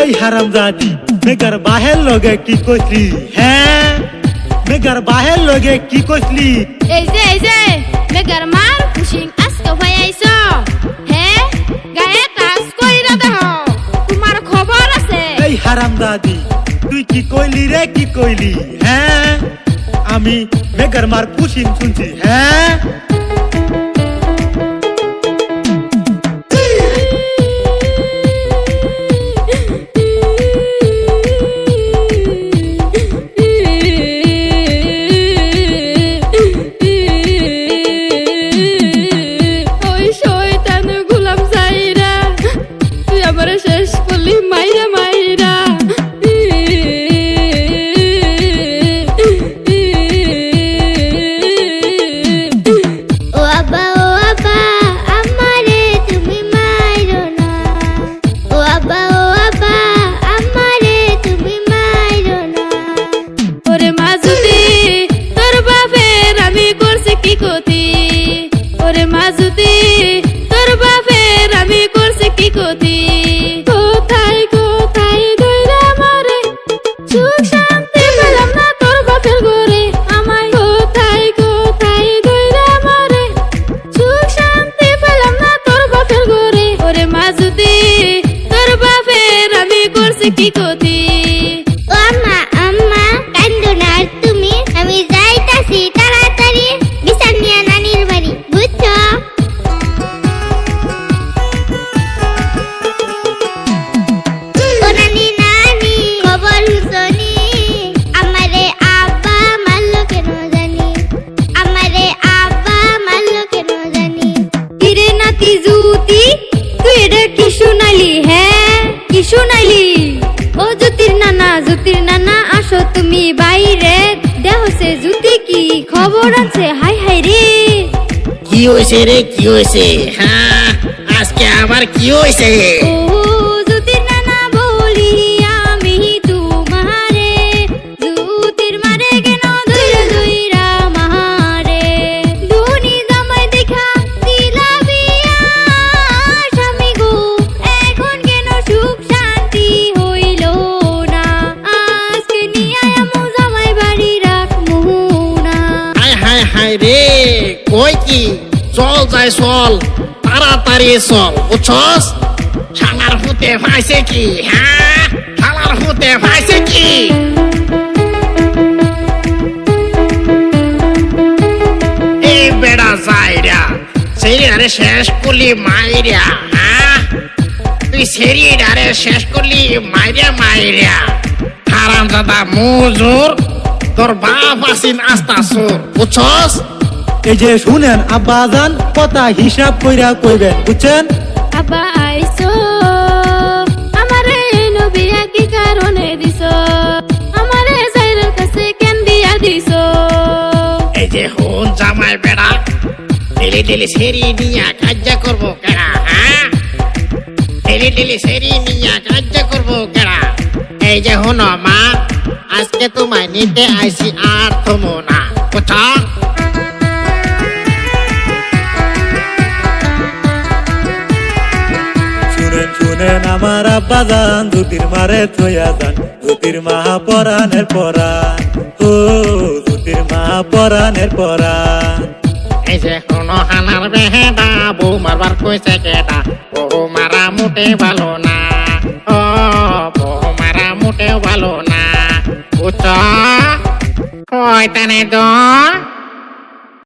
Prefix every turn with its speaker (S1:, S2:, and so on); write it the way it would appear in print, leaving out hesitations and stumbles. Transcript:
S1: এই হারামজাদি মেঘার বাহের লগে কি কইলি? হ্যাঁ, মেঘার বাহের লগে কি কইলি?
S2: এই যে মেঘার মার পুশিং আজকে ভাই আইছো। হ্যাঁ, গায়ে টাচ কইরা দেহ, তোমার খবর আছে?
S1: এই হারামজাদি তুই কি কইলি রে, কি কইলি? হ্যাঁ, আমি মেঘার মার পুশিং শুনছি। হ্যাঁ,
S2: শেষ করলি মাইরা মাইরা।
S3: ও আব্বা আমারে তুমি মাইরো না। ও আব্বা আমারে তুমি মাইরো না।
S2: ওরে মাজুদি তোর বাপের আমি করছি কি ক্ষতি? ওরে মাজুদি তোর বাপের আমি করছি কি ক্ষতি? কি ক্ষতি?
S3: ও আম্মা কান্দো না আর তুমি। আমি যাইতাছি তাড়াতাড়ি বিছান নিয়ে নানির বাড়ি, বুঝছো? ও নানি খবর হুসনি, আমারে আব্বা মারলো কেন জানি, আমারে আব্বা মারলো কেন জানি।
S2: কিরে নাতি জুতি, তুই এটা কি শুনাইলি? হ্যাঁ, কি শুনাইলি? ও জ্যোতির নানা আসো তুমি বাইরে, দেহছে জ্যোতি কি খবর আছে? হাই হাই রে,
S4: কি হয়েছে রে, কি হয়েছে? হ্যাঁ, আজকে আবার কি হয়েছে?
S2: ও জ্যোতির নানা বলি আমি তোমারে, জ্যোতির মারে কেন দইরা দইরা মারে? ধনী জামাই দেখা দিলা বিয়া, স্বামী গো এখন কেন সুখ শান্তি হইল না? আজকে নিয়ে আমু জামাই বাড়ি রাখমু না।
S4: হায় হায় হায় রে, কই কি? চল যাই চল, তাড়াতাড়ি চল, বুঝছস? শালার হুতে পাইছে কি? হ্যাঁ, শালার হুতে পাইছে কি? এই বেড়া যাইরা সেরিয়ারে শেষ করলি মাইরা। হ্যাঁ, তুই সেরিয়ারে শেষ করলি মাইরা। হারামজাদা মুজুর, তোর বাপ আসিন আস্তা সুর, বুঝছস?
S1: এই যে শুনেন আব্বাজান, কথা হিসাব কইরা কইবেন, বুঝছেন?
S2: আব্বা আইসো, আমারে নবিয়া কি কারণে দিছো? আমারে জাইরের কাছে কেন দিয়া দিছো?
S4: এই যে হুন জামাই বেড়া, ডেলি সেরি নিয়া কাজ্জা করবো কেডা? হ্যাঁ, ডেলি সেরি নিয়া কাজ্জা করবো কেডা? এই যে হুন মা, আজকে তোমায় নিতে আইসি আর থমো না, বুঝছো?
S1: শুনেন আমার আব্বাজান, জ্যোতির মারে থইয়া যান, জ্যোতির মা পরাণের পরাণ। ও জ্যোতির মা পরাণের পরাণ।
S4: এই যে কোন হানার বেহেদা, বউ মারবার কইছে কেডা? বউ মারা মোটে ভালো না, ও বউ মারা মোটে ভালো না, বুঝছো? কই তানে তো